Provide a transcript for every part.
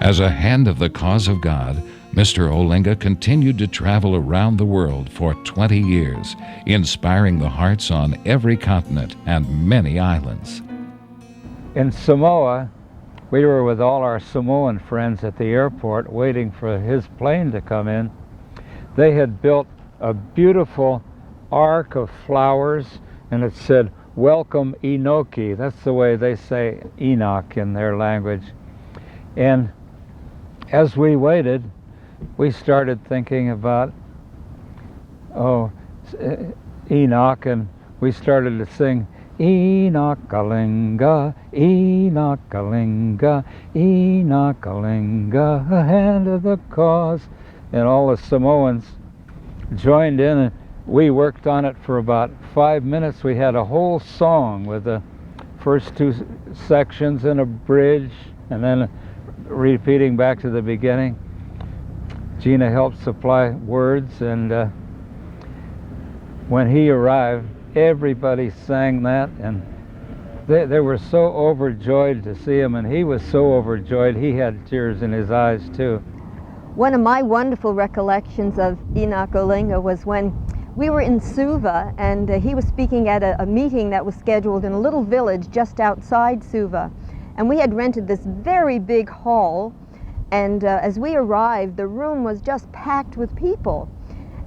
As a hand of the cause of God, Mr. Olinga continued to travel around the world for 20 years, inspiring the hearts on every continent and many islands. In Samoa, we were with all our Samoan friends at the airport waiting for his plane to come in. They had built a beautiful ark of flowers, and it said, "Welcome Enoch." That's the way they say Enoch in their language. And as we waited, we started thinking about, Enoch, and we started to sing, Enoch Olinga, Enoch Olinga, Enoch Olinga, a hand of the cause. And all the Samoans joined in, and we worked on it for about 5 minutes. We had a whole song with the first two sections and a bridge, and then repeating back to the beginning. Gina helped supply words, and when he arrived, everybody sang that, and they were so overjoyed to see him, and he was so overjoyed he had tears in his eyes too. One of my wonderful recollections of Enoch Olinga was when we were in Suva, and he was speaking at a meeting that was scheduled in a little village just outside Suva. And we had rented this very big hall, and as we arrived, the room was just packed with people.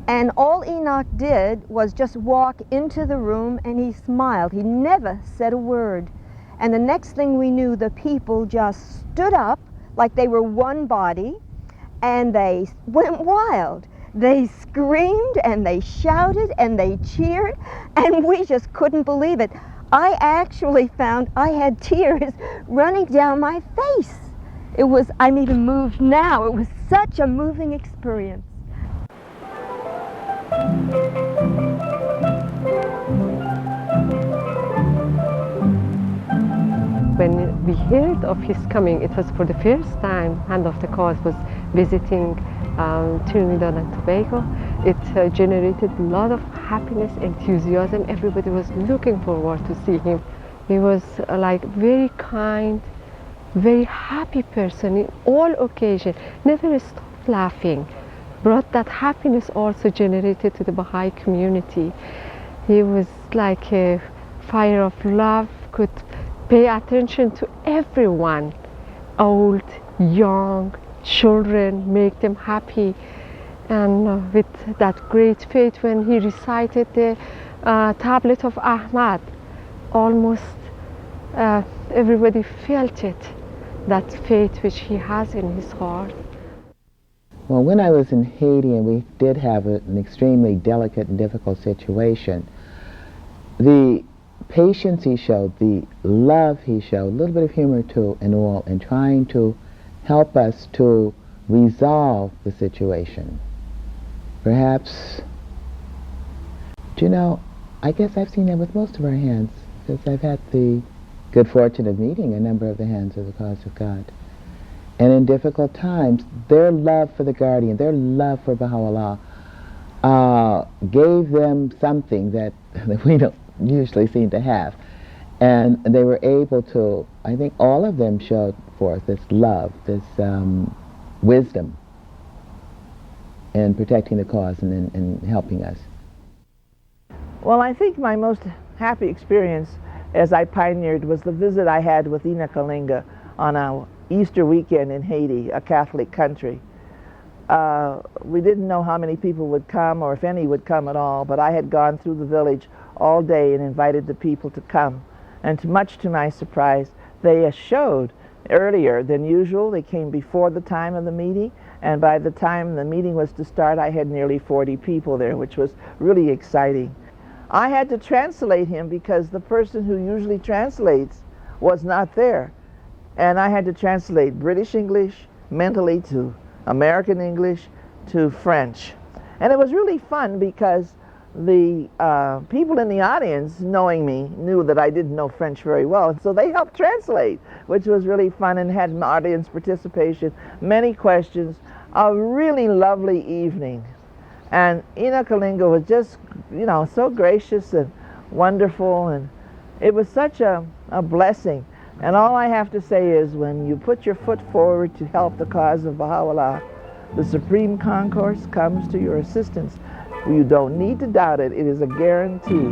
And all Enoch did was just walk into the room, and he smiled. He never said a word. And the next thing we knew, the people just stood up like they were one body, and they went wild. They screamed, and they shouted, and they cheered, and we just couldn't believe it. I actually found I had tears running down my face. I'm even moved now. It was such a moving experience. When we heard of his coming, it was for the first time Hand of the Cause was visiting Trinidad and Tobago. It generated a lot of happiness, enthusiasm. Everybody was looking forward to see him. He was like very kind, very happy person in all occasions, never stopped laughing. Brought that happiness also generated to the Baha'i community. He was like a fire of love, could pay attention to everyone, old, young, children, make them happy. And with that great faith, when he recited the tablet of Ahmad, almost everybody felt it, that faith which he has in his heart. Well, when I was in Haiti, and we did have an extremely delicate and difficult situation, the patience he showed, the love he showed, a little bit of humor too, and all, in trying to help us to resolve the situation. Perhaps, do you know, I guess I've seen that with most of our hands, because I've had the good fortune of meeting a number of the hands of the cause of God. And in difficult times, their love for the guardian, their love for Baha'u'llah, gave them something that we don't usually seem to have. And they were able to, I think all of them showed forth this love, this wisdom in protecting the cause and in helping us. Well, I think my most happy experience as I pioneered was the visit I had with Enoch Olinga on a Easter weekend in Haiti, a Catholic country. We didn't know how many people would come or if any would come at all, but I had gone through the village all day and invited the people to come. And much to my surprise, they showed earlier than usual. They came before the time of the meeting, and by the time the meeting was to start, I had nearly 40 people there, which was really exciting. I had to translate him because the person who usually translates was not there. And I had to translate British English mentally to American English to French. And it was really fun because the people in the audience, knowing me, knew that I didn't know French very well. So they helped translate, which was really fun, and had audience participation, many questions, a really lovely evening. And Enoch Olinga was just, you know, so gracious and wonderful, and it was such a blessing And all I have to say is when you put your foot forward to help the cause of Baha'u'llah, the Supreme Concourse comes to your assistance. You don't need to doubt it. It is a guarantee.